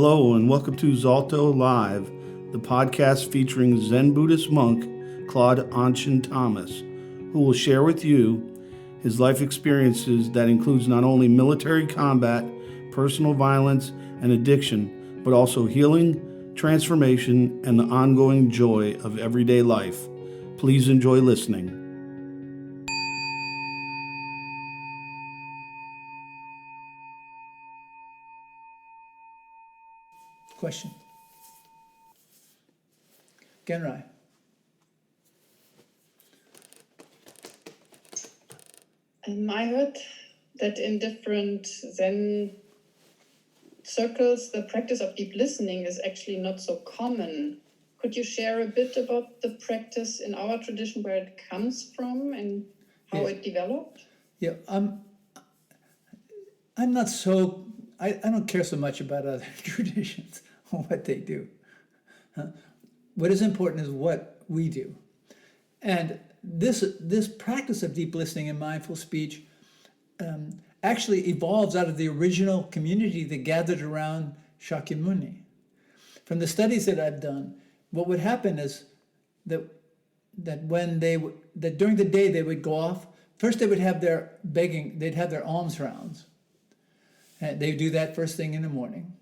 Hello and welcome to ZalthoLIVE, the podcast featuring Zen Buddhist Monk Claude AnShin Thomas, who will share with you his life experiences that includes not only military combat, personal violence, and addiction, but also healing, transformation, and the ongoing joy of everyday life. Please enjoy listening. Question. Genrai. I heard that in different Zen circles, the practice of deep listening is actually not so common. Could you share a bit about the practice in our tradition, where it comes from and how it developed? Yeah, I'm not so, I don't care so much about other traditions or what they do. What is important is what we do. And this practice of deep listening and mindful speech actually evolves out of the original community that gathered around Shakyamuni. From the studies that I've done, what would happen is that during the day they would go off. First they would have their they'd have their alms rounds. And they would do that first thing in the morning.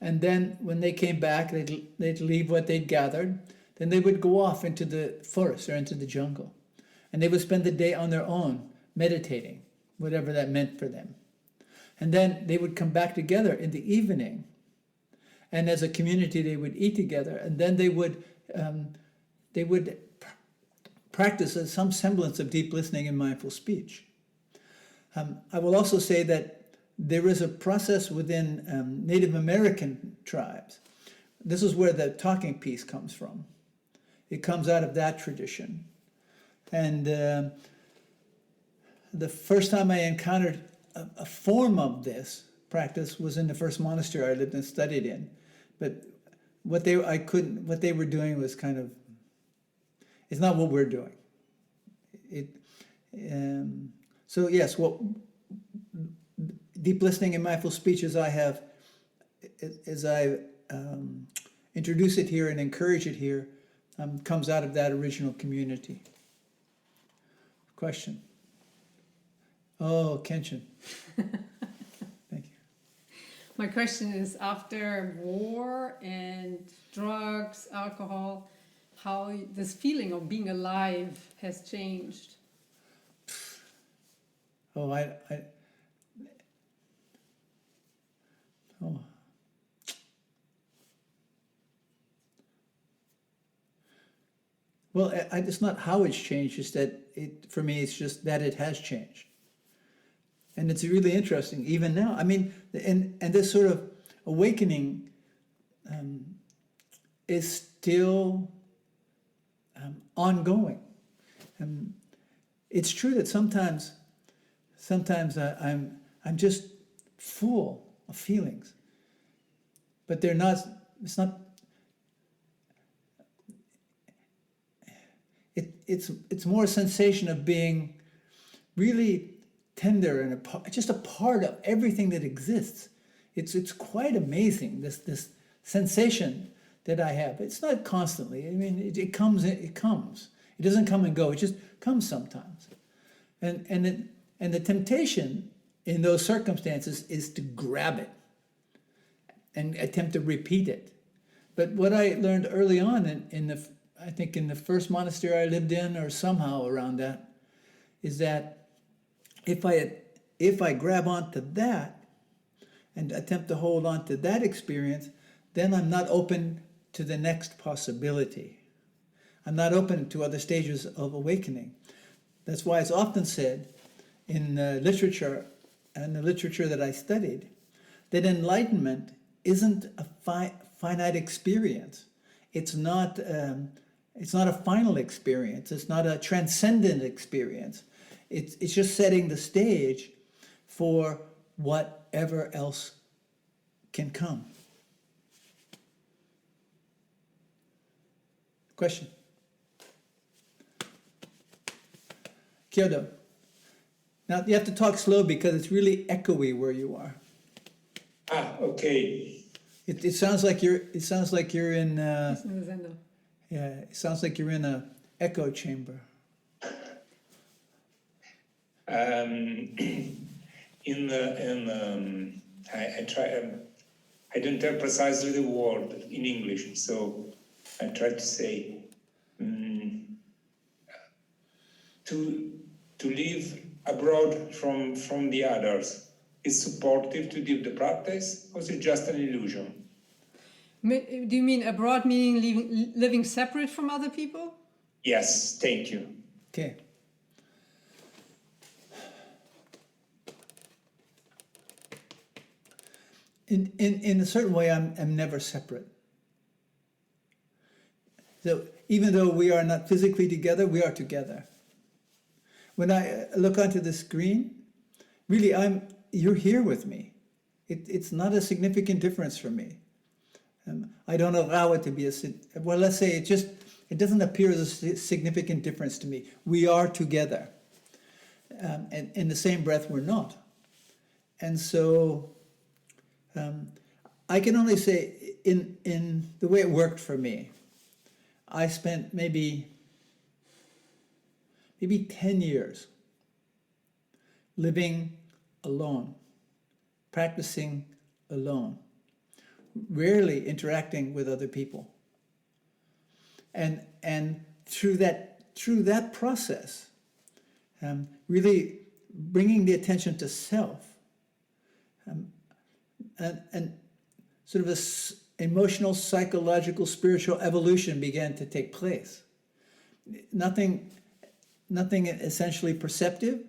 And then when they came back, they'd leave what they'd gathered. Then they would go off into the forest or into the jungle. And they would spend the day on their own, meditating, whatever that meant for them. And then they would come back together in the evening. And as a community, they would eat together. And then they would practice some semblance of deep listening and mindful speech. I will also say that there is a process within Native American tribes. This is where the talking piece comes from. It comes out of that tradition. And the first time I encountered a form of this practice was in the first monastery I lived and studied in. But what they were doing was kind of, it's not what we're doing. So yes, deep listening and mindful speech, as I introduce it here and encourage it here, comes out of that original community. Question. Oh, Kenshin. Thank you. My question is, after war and drugs, alcohol, how this feeling of being alive has changed? Oh, Well, it's not how it's changed, it's that for me, it's just that it has changed. And it's really interesting, even now. I mean, and this sort of awakening is still ongoing. It's true that sometimes I'm just full of feelings, but they're not. It's not. It's more a sensation of being really tender and just a part of everything that exists. It's quite amazing, this sensation that I have. It's not constantly. I mean, it comes. It comes. It doesn't come and go. It just comes sometimes. And the temptation in those circumstances is to grab it and attempt to repeat it. But what I learned early on I think in the first monastery I lived in, or somehow around that, is that if I grab onto that and attempt to hold on to that experience, then I'm not open to the next possibility. I'm not open to other stages of awakening. That's why it's often said in literature, and the literature that I studied, that enlightenment isn't a finite experience. It's not a final experience. It's not a transcendent experience. It's just setting the stage for whatever else can come. Question? Kyoto. Now you have to talk slow because it's really echoey where you are. Okay. It sounds like you're. It sounds like you're in. He's in the Zendo. Yeah. It sounds like you're in a echo chamber. I try. I don't have precisely the word in English, so I try to say to live abroad from the others. Is supportive to do the practice, or is it just an illusion? Do you mean abroad, meaning living separate from other people? Yes, thank you. Okay. In a certain way, I'm never separate. So even though we are not physically together, we are together. When I look onto the screen, really, you're here with me. It's not a significant difference for me. I don't allow it to be well, let's say it doesn't appear as a significant difference to me. We are together. And in the same breath, we're not. And so I can only say in the way it worked for me, I spent maybe 10 years living alone, practicing alone, rarely interacting with other people. And through that process, really bringing the attention to self, and sort of a emotional, psychological, spiritual evolution began to take place. Nothing essentially perceptive.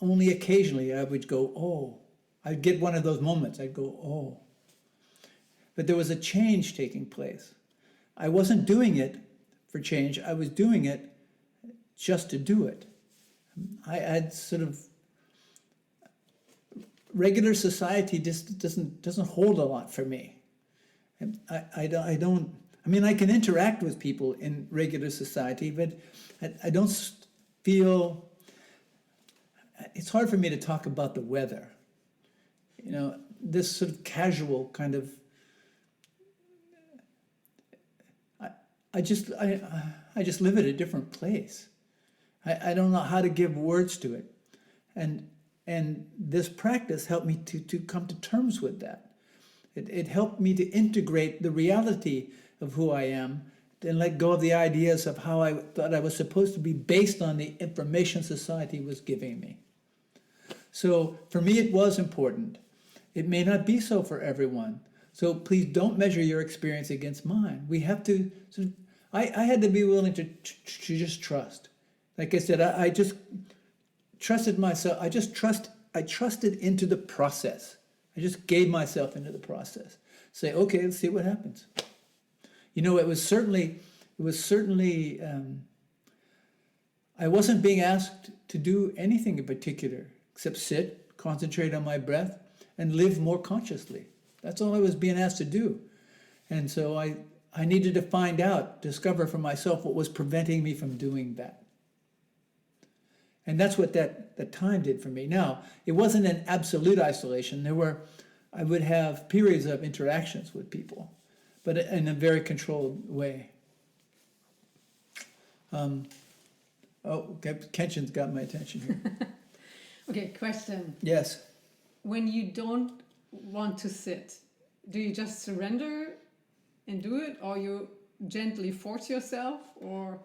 Only occasionally I would go, oh. I'd get one of those moments. I'd go, oh. But there was a change taking place. I wasn't doing it for change. I was doing it just to do it. I had sort of regular society just doesn't hold a lot for me. I don't. I mean, I can interact with people in regular society, but I don't feel. It's hard for me to talk about the weather. You know, this sort of casual kind of. I just live at a different place. I don't know how to give words to it, and this practice helped me to come to terms with that. It helped me to integrate the reality of who I am and let go of the ideas of how I thought I was supposed to be based on the information society was giving me. So for me, it was important. It may not be so for everyone. So please don't measure your experience against mine. We have to sort of, I had to be willing to just trust. Like I said, I just trusted myself. I trusted into the process. I just gave myself into the process. Say, okay, let's see what happens. You know, it was certainly, I wasn't being asked to do anything in particular except sit, concentrate on my breath, and live more consciously. That's all I was being asked to do. And so I needed to find out, discover for myself what was preventing me from doing that. And that's what that time did for me. Now, it wasn't an absolute isolation. I would have periods of interactions with people, but in a very controlled way. Kenshin's got my attention here. Okay, question. Yes. When you don't want to sit, do you just surrender and do it, or you gently force yourself, or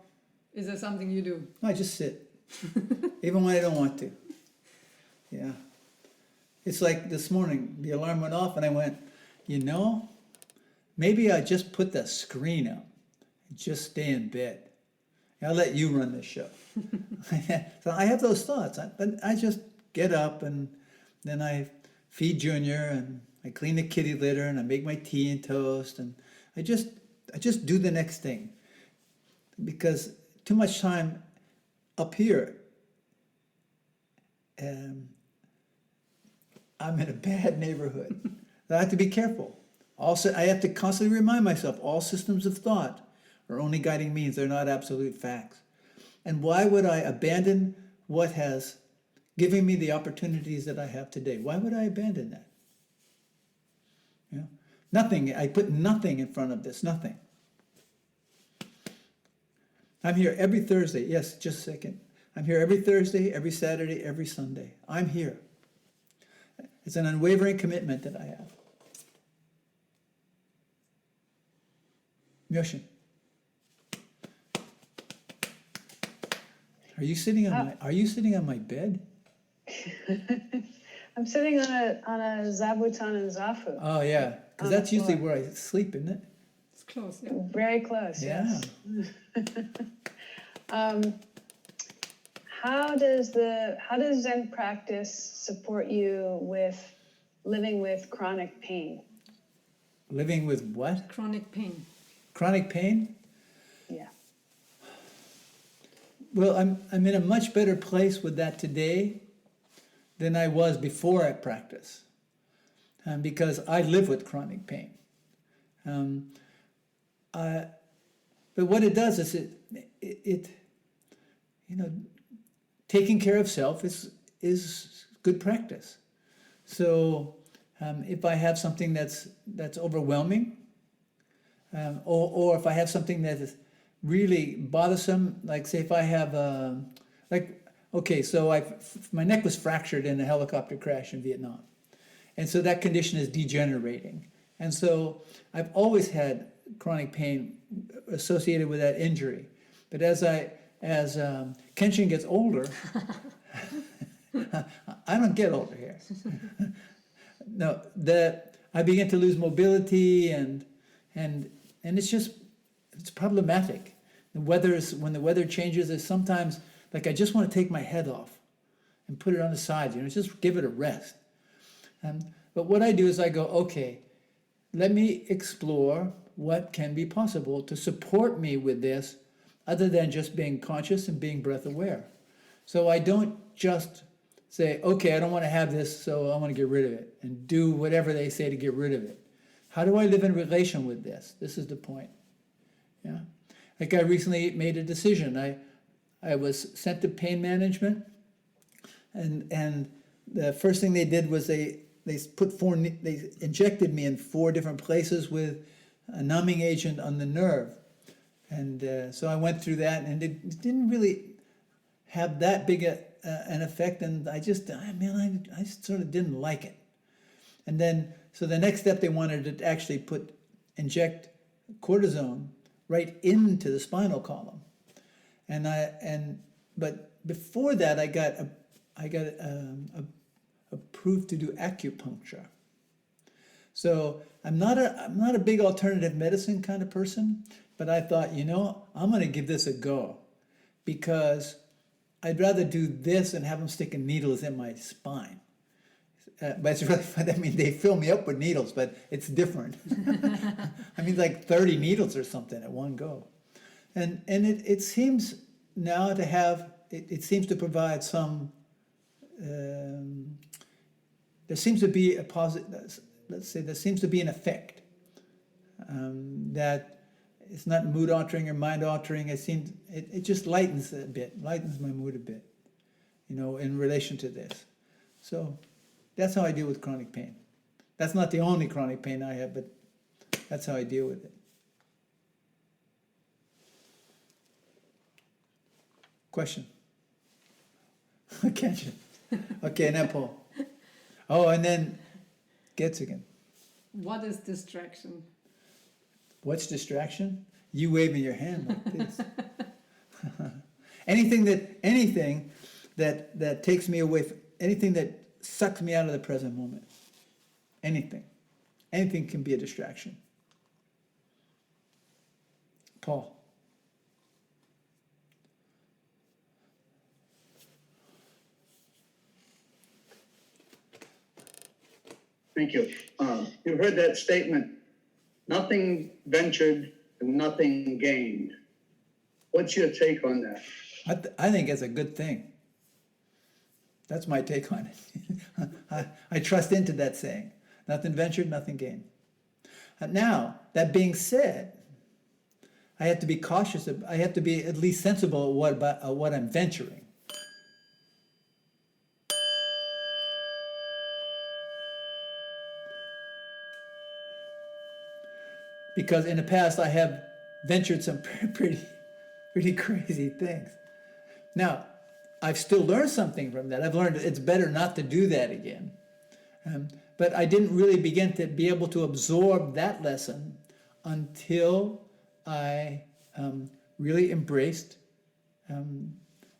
is there something you do? No, I just sit, even when I don't want to. Yeah. It's like this morning, the alarm went off and I went, maybe I just put the screen up and just stay in bed. I'll let you run this show. So I have those thoughts, but I just get up and then I feed Junior and I clean the kitty litter and I make my tea and toast and I just do the next thing, because too much time up here, I'm in a bad neighborhood. I have to be careful. Also, I have to constantly remind myself all systems of thought are only guiding means. They're not absolute facts. And why would I abandon what has given me the opportunities that I have today? Why would I abandon that? Yeah. Nothing. I put nothing in front of this. Nothing. I'm here every Thursday. Yes, just a second. I'm here every Thursday, every Saturday, every Sunday. I'm here. It's an unwavering commitment that I have. Myoshin. Are you sitting on my bed? I'm sitting on a zabuton and zafu. Oh yeah, because that's usually where I sleep, isn't it? It's close, yeah. Very close. Yeah. Yes. How does Zen practice support you with living with chronic pain? Living with what? Chronic pain. Chronic pain? Yeah. Well, I'm in a much better place with that today than I was before I practice, because I live with chronic pain. But what it does is it taking care of self is good practice. So if I have something that's overwhelming, or if I have something that is really bothersome, like say if I have my neck was fractured in a helicopter crash in Vietnam, and so that condition is degenerating, and so I've always had chronic pain associated with that injury. But as Kenshin gets older, I don't get older here. No, that I begin to lose mobility, and it's problematic. When the weather changes, it's sometimes like I just want to take my head off and put it on the side, just give it a rest. But what I do is I go, okay, let me explore what can be possible to support me with this, other than just being conscious and being breath aware. So I don't just say, okay, I don't want to have this, so I want to get rid of it, and do whatever they say to get rid of it. How do I live in relation with this? This is the point. Yeah. Like I recently made a decision. I was sent to pain management, and the first thing they did was they injected me in 4 different places with a numbing agent on the nerve. And so I went through that, and it didn't really have that big an effect, and I sort of didn't like it. And then, so the next step, they wanted to actually inject cortisone right into the spinal column. But before that, I got approved to do acupuncture. So I'm not a big alternative medicine kind of person, but I thought, I'm going to give this a go, because I'd rather do this and have them sticking needles in my spine. But it's really fun. I mean, they fill me up with needles, but it's different. I mean, like 30 needles or something at one go. And it seems now to have, it seems to provide some, there seems to be a positive, let's say there seems to be an effect, that it's not mood altering or mind altering. It just lightens my mood a bit, in relation to this. So that's how I deal with chronic pain. That's not the only chronic pain I have, but that's how I deal with it. Question? Catch it. Okay, now Paul. Oh, and then Getz again. What is distraction? What's distraction? You waving your hand like this. Anything that takes me away from, anything that sucks me out of the present moment. Anything can be a distraction. Paul. Thank you. You heard that statement, nothing ventured and nothing gained. What's your take on that? I think it's a good thing. That's my take on it. I trust into that saying. Nothing ventured, nothing gained. Now, that being said, I have to be cautious. I have to be at least sensible about what I'm venturing. because in the past I have ventured some pretty crazy things. Now, I've still learned something from that. I've learned it's better not to do that again. But I didn't really begin to be able to absorb that lesson until I really embraced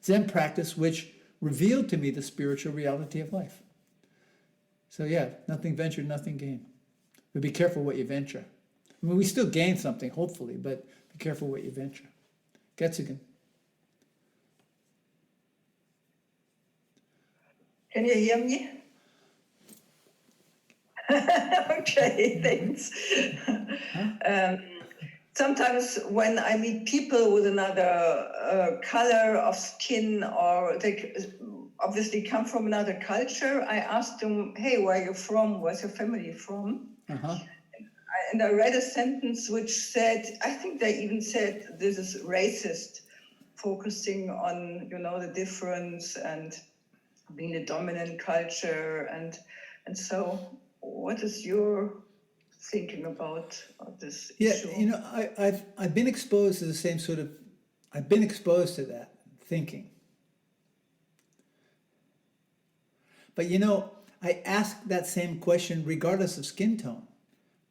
Zen practice, which revealed to me the spiritual reality of life. So yeah, nothing ventured, nothing gained. But be careful what you venture. I mean, we still gain something, hopefully, but be careful what you venture. Getsugan. Can you hear me? Okay, thanks. Sometimes when I meet people with another color of skin, or they obviously come from another culture, I ask them, hey, where are you from? Where's your family from? Uh-huh. And I read a sentence which said, I think they even said this is racist, focusing on, the difference and being a dominant culture. And so what is your thinking about this issue? Yeah, I've been exposed to the same sort of, I've been exposed to that thinking. But I ask that same question regardless of skin tone,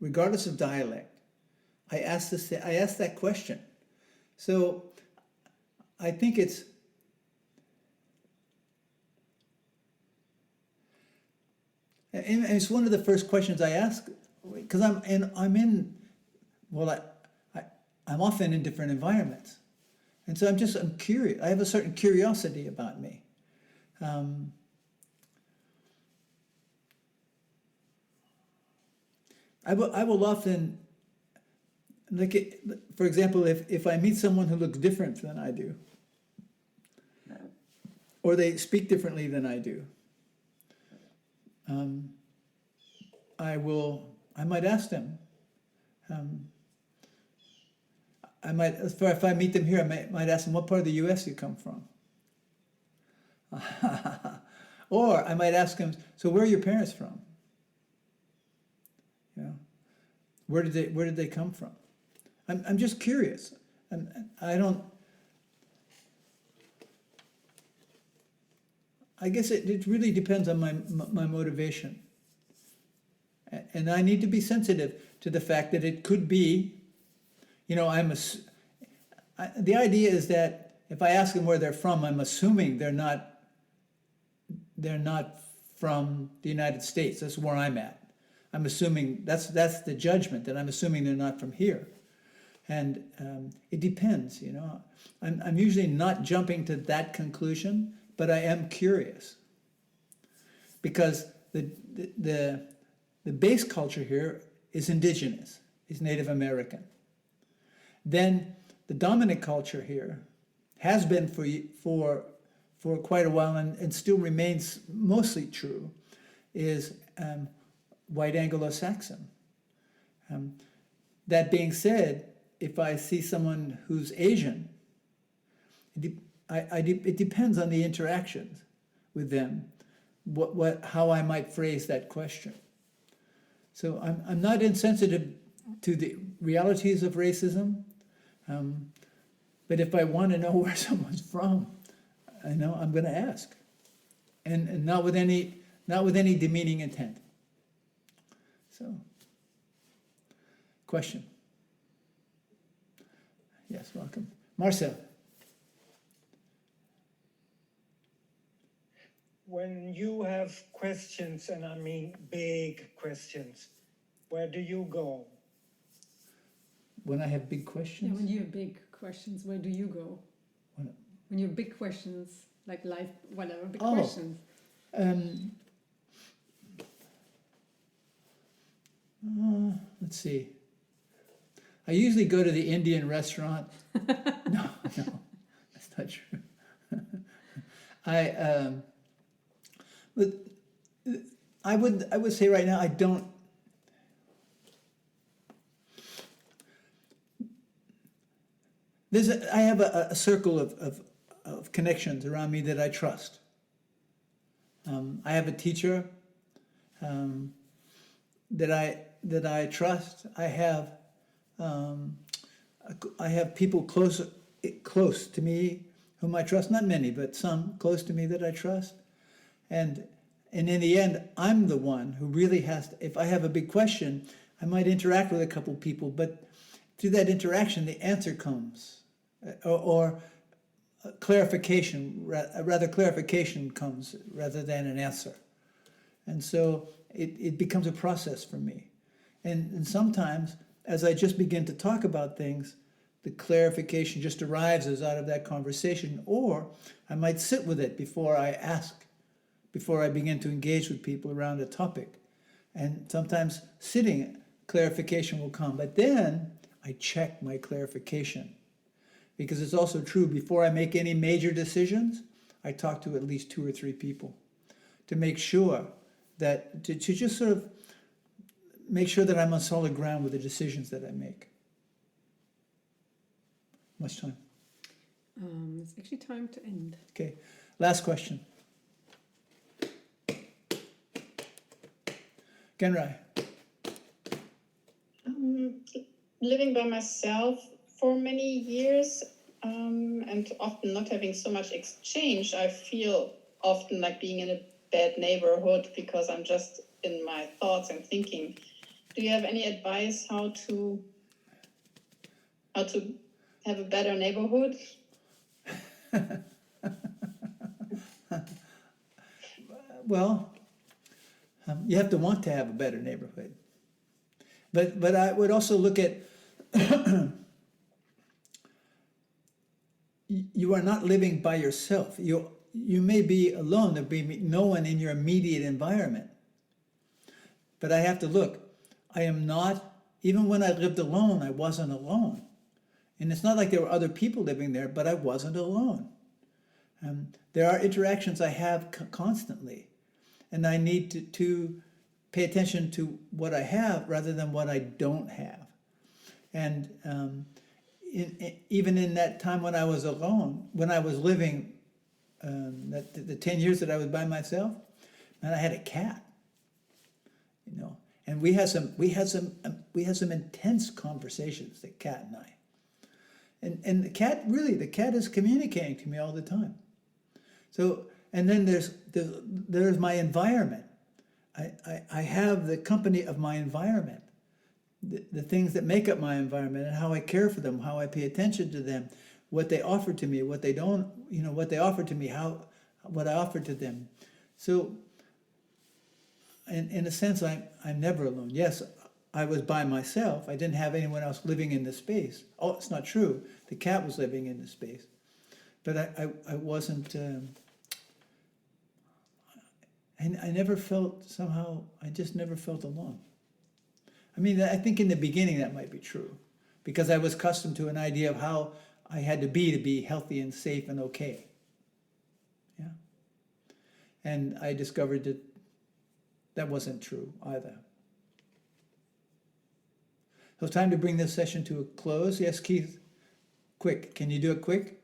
regardless of dialect. I ask that question. So I think it's one of the first questions I ask, because I'm often in different environments, and so I'm curious. I have a certain curiosity about me. I will often, for example, if I meet someone who looks different than I do, or they speak differently than I do, I might ask them. If I meet them here, I might ask them, what part of the U.S. you come from? Or I might ask them, so where are your parents from? Where did they come from? I'm just curious. I guess it really depends on my motivation. And I need to be sensitive to the fact that it could be, the idea is that if I ask them where they're from, I'm assuming they're not from the United States. That's where I'm at. I'm assuming that's the judgment, that I'm assuming they're not from here. And it depends, I'm usually not jumping to that conclusion, but I am curious, because the base culture here is indigenous, is Native American. Then the dominant culture here has been for quite a while, and still remains mostly true, is white Anglo-Saxon. That being said, if I see someone who's Asian, it depends on the interactions with them, how I might phrase that question. So I'm not insensitive to the realities of racism, but if I want to know where someone's from, I'm going to ask, and not with any demeaning intent. So, question. Yes, welcome. Marcel. When you have questions, and I mean big questions, where do you go? When I have big questions? Yeah, when you have big questions, where do you go? When you have big questions, like life, whatever, big questions. Let's see. I usually go to the Indian restaurant. No, that's not true. I would say right now I don't. I have a circle of connections around me that I trust. I have a teacher that I trust. I have I have people close to me whom I trust, not many, but some close to me that I trust. And in the end, I'm the one who really has to, if I have a big question, I might interact with a couple people, but through that interaction, the answer comes, or clarification, rather clarification comes rather than an answer. And so it becomes a process for me. And sometimes, as I just begin to talk about things, the clarification just arrives as out of that conversation, or I might sit with it before I ask, before I begin to engage with people around a topic. And sometimes sitting, clarification will come. But then I check my clarification. Because it's also true, before I make any major decisions, I talk to at least 2 or 3 people to make sure that, to just sort of make sure that I'm on solid ground with the decisions that I make. Much time? It's actually time to end. Okay, last question. Genrai. Living by myself for many years and often not having so much exchange, I feel often like being in a bad neighborhood because I'm just in my thoughts and thinking. Do you have any advice how to have a better neighborhood? Well, you have to want to have a better neighborhood. But I would also look at you are not living by yourself. You may be alone. There may be no one in your immediate environment. But I have to look. I am not, even when I lived alone, I wasn't alone. And it's not like there were other people living there, but I wasn't alone. There are interactions I have constantly. And I need to pay attention to what I have rather than what I don't have. And even in that time when I was alone, when I was living, the 10 years that I was by myself, man, I had a cat, you know, and we had some intense conversations, the cat and I, and the cat is communicating to me all the time. So, and then there's my environment. I have the company of my environment. The things that make up my environment and how I care for them, how I pay attention to them, what they offer to me, what they don't, you know, what they offer to me, what I offer to them. So, in a sense, I'm never alone. Yes, I was by myself. I didn't have anyone else living in the space. Oh, it's not true. The cat was living in the space, but I wasn't. I never felt somehow. I just never felt alone. I mean, I think in the beginning that might be true, because I was accustomed to an idea of how I had to be healthy and safe and okay. Yeah. And I discovered that that wasn't true either. So time to bring this session to a close. Yes, Keith? Quick. Can you do it quick?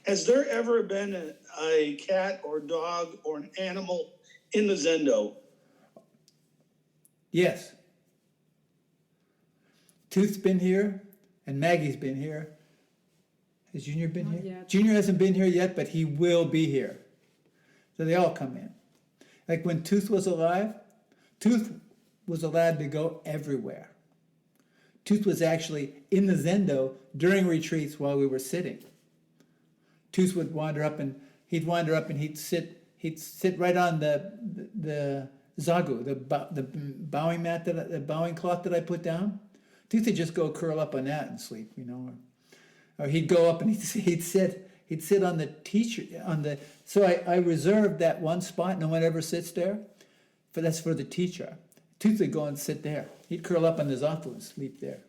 Has there ever been a cat or dog or an animal in the Zendo? Yes. Tooth's been here, and Maggie's been here. Has Junior been Not here? yet. Junior hasn't been here yet, but he will be here. So they all come in. Like when Tooth was alive, Tooth was allowed to go everywhere. Tooth was actually in the Zendo during retreats while we were sitting. Tooth would wander up and he'd sit right on the zagu, the bowing mat, the bowing cloth that I put down. Tooth would just go curl up on that and sleep, you know. Or he'd go up and he'd sit on the teacher so I reserved that one spot. No one ever sits there, but that's for the teacher. Tooth would go and sit there. He'd curl up on the zafu and sleep there,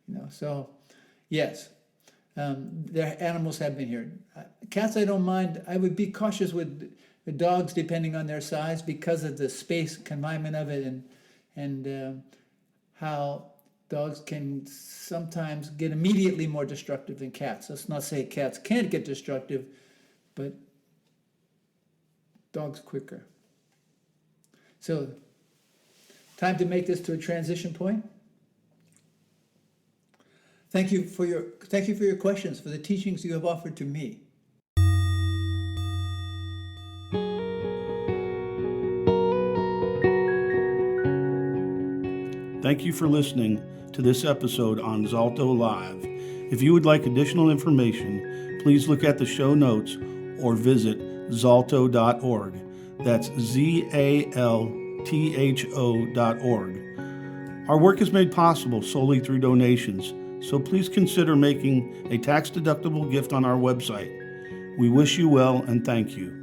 you know. So, yes. Their animals have been here. Cats, I don't mind. I would be cautious with the dogs, depending on their size, because of the space confinement of it, and how dogs can sometimes get immediately more destructive than cats. Let's not say cats can't get destructive, but dogs quicker. So, time to make this to a transition point. Thank you for your questions, for the teachings you have offered to me. Thank you for listening to this episode on ZalthoLIVE. If you would like additional information, please look at the show notes or visit zaltho.org. That's ZALTHO.org. Our work is made possible solely through donations, so please consider making a tax-deductible gift on our website. We wish you well and thank you.